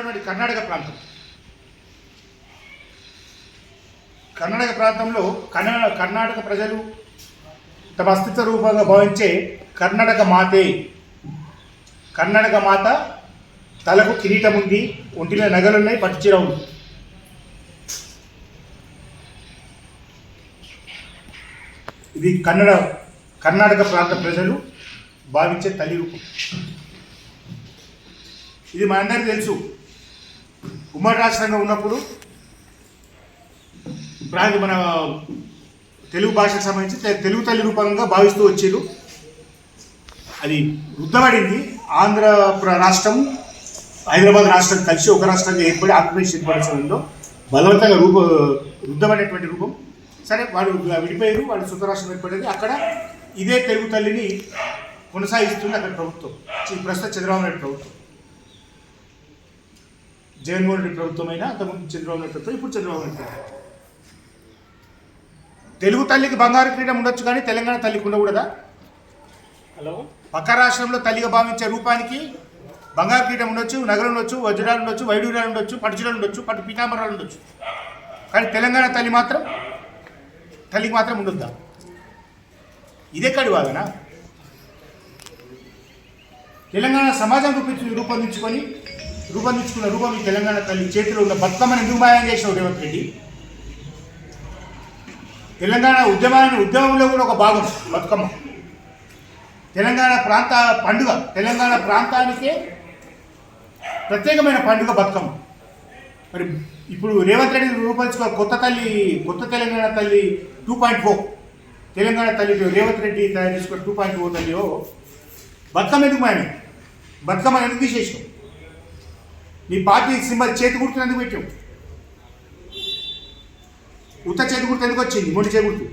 ఉన్నటువంటి కర్ణాటక ప్రాంతం. కర్ణాటక ప్రాంతంలో కర్ణాటక ప్రజలు తమ అస్తిత్వ రూపంగా భావించే కర్ణాటక మాతే. కర్ణాటక మాత తలకు కిరీటం ఉంది, ఒంటిలో నగలున్నాయి, పట్టుచీర ఉంది. ఇది కర్ణాటక ప్రాంత ప్రజలు భావించే తల్లి రూపం. ఇది మనందరికీ తెలుసు. ఉమ్మడి రాష్ట్రంగా ఉన్నప్పుడు మన తెలుగు భాషకు సంబంధించి తెలుగు తల్లి రూపంగా భావిస్తూ వచ్చారు. అది రుద్దబడింది. ఆంధ్ర రాష్ట్రం, హైదరాబాద్ రాష్ట్రం కలిసి ఒక రాష్ట్రంగా ఏర్పడి ఆంధ్రప్రదేశ్ ఏర్పడే సమయంలో బలవంతంగా రుద్దబడినటువంటి రూపం. సరే, వాళ్ళు విడిపోయారు, వాళ్ళు సొంత రాష్ట్రం ఏర్పడేది. అక్కడ ఇదే తెలుగు తల్లిని కొనసాగిస్తుంది అక్కడ ప్రభుత్వం. ప్రస్తుతం చంద్రబాబు నాయుడు ప్రభుత్వం, జగన్మోహన్ రెడ్డి ప్రభుత్వం అయినా అంతకుముందు చంద్రబాబు నాయుడు ప్రభుత్వం, ఇప్పుడు చంద్రబాబు నాయుడు ప్రభుత్వం. తెలుగు తల్లికి బంగారు క్రీడ ఉండొచ్చు, కానీ తెలంగాణ తల్లికి ఉండకూడదా? పక్క రాష్ట్రంలో తల్లిగా భావించే రూపానికి బంగారు క్రీడ ఉండొచ్చు, నగలు ఉండొచ్చు, వజ్రాలు ఉండొచ్చు, వైడూర్యాలు ఉండొచ్చు, పట్టుచీరలు ఉండొచ్చు, పట్టు పీతాంబరాలు ఉండొచ్చు, కానీ తెలంగాణ తల్లికి మాత్రం ఉండొద్దా? ఇదెక్కడి వాదన? తెలంగాణ సమాజం రూపొందించుకున్న రూపం ఈ తెలంగాణ తల్లి. చేతిలో ఉన్న బతుకమ్మని ఎందుకు మాయం చేసినావు రేవంత్ రెడ్డి? తెలంగాణ ఉద్యమంలో కూడా ఒక భాగం బతుకమ్మ. తెలంగాణ ప్రాంత పండుగ, తెలంగాణ ప్రాంతానికే ప్రత్యేకమైన పండుగ బతుకమ్మ. మరి ఇప్పుడు రేవంత్ రెడ్డి రూపొందించుకో కొత్త తెలంగాణ తల్లి 2.0, తెలంగాణ తల్లి రేవంత్ రెడ్డి తయారు చేసుకున్న 2.0 తల్లిలో బతుకమ్మ ఎందుకు మాయం? బతుకమ్మ ఎందుకు తీసేసావు? నీ పార్టీ సింబల్ చేతి గుర్తుని ఎందుకు పెట్టావు? ఉత్త చేతి గుర్తు ఎందుకు వచ్చింది? మొండి చేతి గుర్తు.